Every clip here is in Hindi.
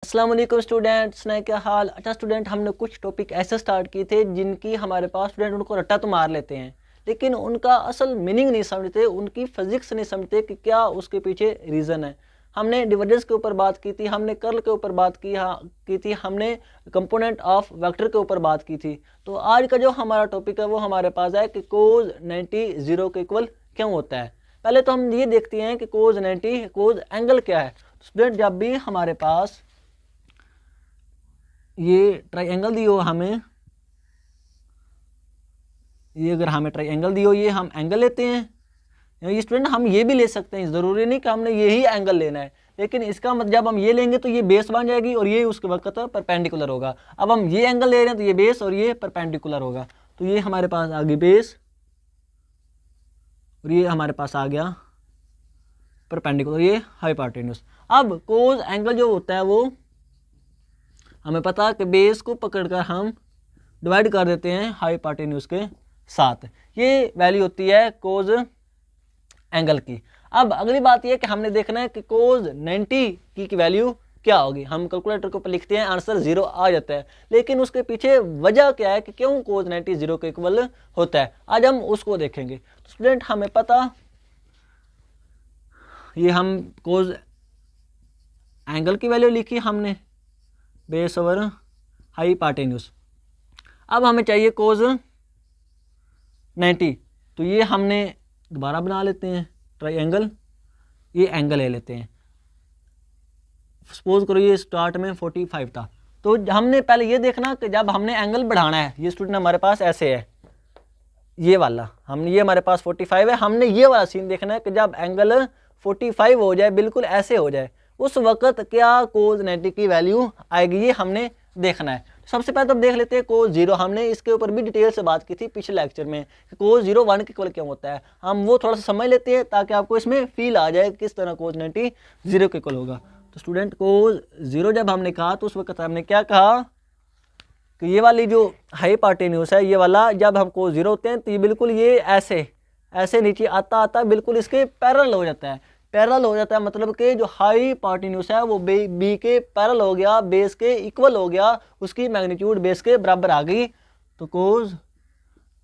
अस्सलाम वालेकुम स्टूडेंट्स, ने क्या हाल। अच्छा स्टूडेंट, हमने कुछ टॉपिक ऐसे स्टार्ट किए थे जिनकी हमारे पास स्टूडेंट उनको रट्टा तो मार लेते हैं, लेकिन उनका असल मीनिंग नहीं समझते, उनकी फिजिक्स नहीं समझते कि क्या उसके पीछे रीज़न है। हमने डिविडेंस के ऊपर बात की थी, हमने कर्ल के ऊपर बात की थी, हमने कंपोनेंट ऑफ वेक्टर के ऊपर बात की थी। तो आज का जो हमारा टॉपिक है वो हमारे पास है कि कोज 90 0 के इक्वल क्यों होता है। पहले तो हम ये देखते हैं कि कोज 90 कोज एंगल क्या है। स्टूडेंट, जब भी हमारे पास ये ट्राइंगल दी हो, हमें ये अगर हमें ट्राइंगल दी हो, ये हम एंगल लेते हैं। ये स्टूडेंट हम ये भी ले सकते हैं, ज़रूरी नहीं कि हमने यही एंगल लेना है, लेकिन इसका मतलब जब हम ये लेंगे तो ये बेस बन जाएगी और ये उसके वक्त परपेंडिकुलर होगा। अब हम ये एंगल ले रहे हैं तो ये बेस और ये परपेंडिकुलर होगा, तो ये हमारे पास आ गई बेस और ये हमारे पास आ गया परपेंडिकुलर, ये हाइपोटेन्यूज। अब कोज एंगल जो होता है वो हमें पता है कि बेस को पकड़कर हम डिवाइड कर देते हैं हाइपोटेन्यूज के साथ। ये वैल्यू होती है कोज एंगल की। अब अगली बात ये कि हमने देखना है कि कोज 90 की वैल्यू क्या होगी। हम कैलकुलेटर के ऊपर लिखते हैं, आंसर 0 आ जाता है, लेकिन उसके पीछे वजह क्या है कि क्यों कोज 90 0 के इक्वल होता है, आज हम उसको देखेंगे। तो स्टूडेंट, हमें पता ये हम कोज एंगल की वैल्यू लिखी हमने बेस ओवर हाइपोटेन्यूज। अब हमें चाहिए कोज 90, तो ये हमने दोबारा बना लेते हैं ट्राइंगल, ये एंगल ले लेते हैं। सपोज करो ये स्टार्ट में 45 था, तो हमने पहले ये देखना कि जब हमने एंगल बढ़ाना है, ये स्टूडेंट हमारे पास ऐसे है, ये वाला हमने, ये हमारे पास 45 है, हमने ये वाला सीन देखना है कि जब एंगल 45 हो जाए, बिल्कुल ऐसे हो जाए, उस वक्त क्या कोज 90 की वैल्यू आएगी, ये हमने देखना है। सबसे पहले तो देख लेते हैं कोज 0। हमने इसके ऊपर भी डिटेल से बात की थी पिछले लेक्चर में कि कोज 0 1 के इक्वल क्यों होता है। हम वो थोड़ा सा समझ लेते हैं ताकि आपको इसमें फील आ जाए किस तरह कोज 90 0 के इक्वल होगा। तो स्टूडेंट, कोज 0 जब हमने कहा तो उस वक्त हमने क्या कहा कि ये वाली जो हाइपोटेन्यूज है, ये वाला जब हम कोज 0 होते हैं तो ये बिल्कुल ये ऐसे ऐसे नीचे आता आता बिल्कुल इसके पैरेलल हो जाता है। पैरेलल हो जाता है मतलब कि जो हाइपोटेन्यूज है वो बी के पैरेलल हो गया, बेस के इक्वल हो गया, उसकी मैग्नीट्यूड बेस के बराबर आ गई। तो कोज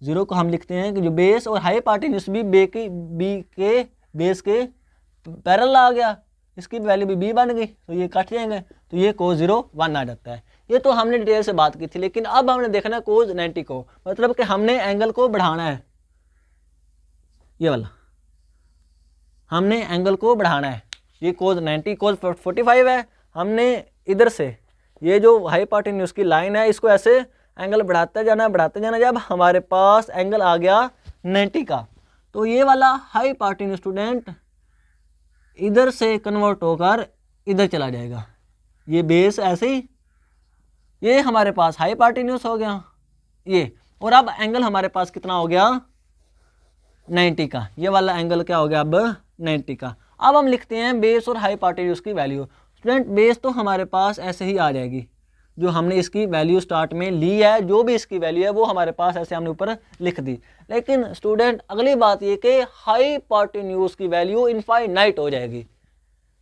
0 को हम लिखते हैं कि जो बेस और हाइपोटेन्यूज भी बी के बेस के पैरेलल आ गया, इसकी वैल्यू भी बी बन गई, तो ये कट जाएंगे, तो ये कोज 0 1 आ जाता है। ये तो हमने डिटेल से बात की थी, लेकिन अब हमने देखना है कोज 90 को, मतलब कि हमने एंगल को बढ़ाना है, ये वाला हमने एंगल को बढ़ाना है। ये कोज 90 कोज 45 है, हमने इधर से ये जो हाइपोटेन्यूज की लाइन है इसको ऐसे एंगल बढ़ाते जाना बढ़ाते जाना, जब हमारे पास एंगल आ गया 90 का, तो ये वाला हाइपोटेन्यूज स्टूडेंट इधर से कन्वर्ट होकर इधर चला जाएगा। ये बेस ऐसे ही, ये हमारे पास हाइपोटेन्यूज हो गया ये, और अब एंगल हमारे पास कितना हो गया 90 का। ये वाला एंगल क्या हो गया अब 90 का। अब हम लिखते हैं बेस और हाइपोटेन्यूज की वैल्यू। स्टूडेंट, बेस तो हमारे पास ऐसे ही आ जाएगी, जो हमने इसकी वैल्यू स्टार्ट में ली है, जो भी इसकी वैल्यू है वो हमारे पास ऐसे हमने ऊपर लिख दी। लेकिन स्टूडेंट, अगली बात ये कि हाइपोटेन्यूज की वैल्यू इनफाइनाइट हो जाएगी।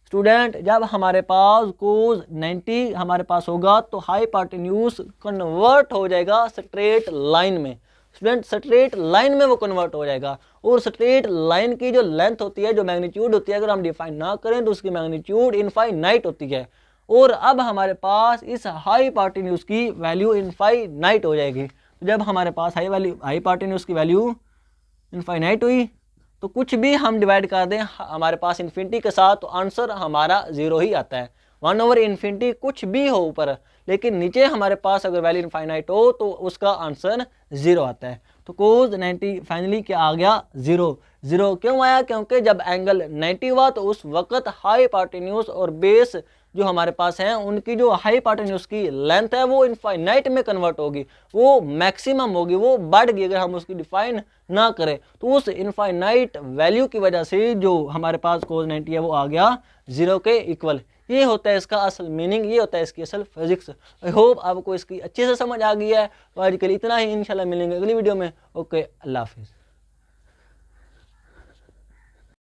स्टूडेंट, जब हमारे पास कोज 90 हमारे पास होगा तो हाइपोटेन्यूज कन्वर्ट हो जाएगा स्ट्रेट लाइन में। स्टूडेंट, स्ट्रेट लाइन में वो कन्वर्ट हो जाएगा, और स्ट्रेट लाइन की जो लेंथ होती है, जो मैग्नीट्यूड होती है, अगर हम डिफाइन ना करें तो उसकी मैग्नीट्यूड इनफाइनाइट होती है। और अब हमारे पास इस हाइपोटेन्यूज की वैल्यू इनफाइनाइट हो जाएगी। तो जब हमारे पास हाइपोटेन्यूज की वैल्यू इनफाइनाइट हुई तो कुछ भी हम डिवाइड कर दें हमारे पास इन्फिनिटी के साथ, तो आंसर हमारा 0 ही आता है। 1/इन्फिनिटी कुछ भी हो ऊपर, लेकिन नीचे हमारे पास अगर वैल्यू इनफाइनाइट हो तो उसका आंसर 0 आता है। तो कोज 90 फाइनली क्या आ गया 0। 0 क्यों आया? क्योंकि जब एंगल 90 हुआ तो उस वक्त हाइपोटेन्यूज और बेस जो हमारे पास हैं उनकी जो हाइपोटेन्यूज की लेंथ है वो इनफाइनाइट में कन्वर्ट होगी, वो मैक्सिमम होगी, वो बढ़ गई अगर हम उसकी डिफाइन ना करें। तो उस इनफाइनाइट वैल्यू की वजह से जो हमारे पास कोज 90 है वो आ गया 0 के इक्वल। ये होता है इसका असल मीनिंग, ये होता है इसकी असल फिजिक्स। आई होप आपको इसकी अच्छे से समझ आ गई है। तो आज के लिए इतना ही, इंशाल्लाह मिलेंगे अगली वीडियो में। ओके, अल्लाह हाफिज़।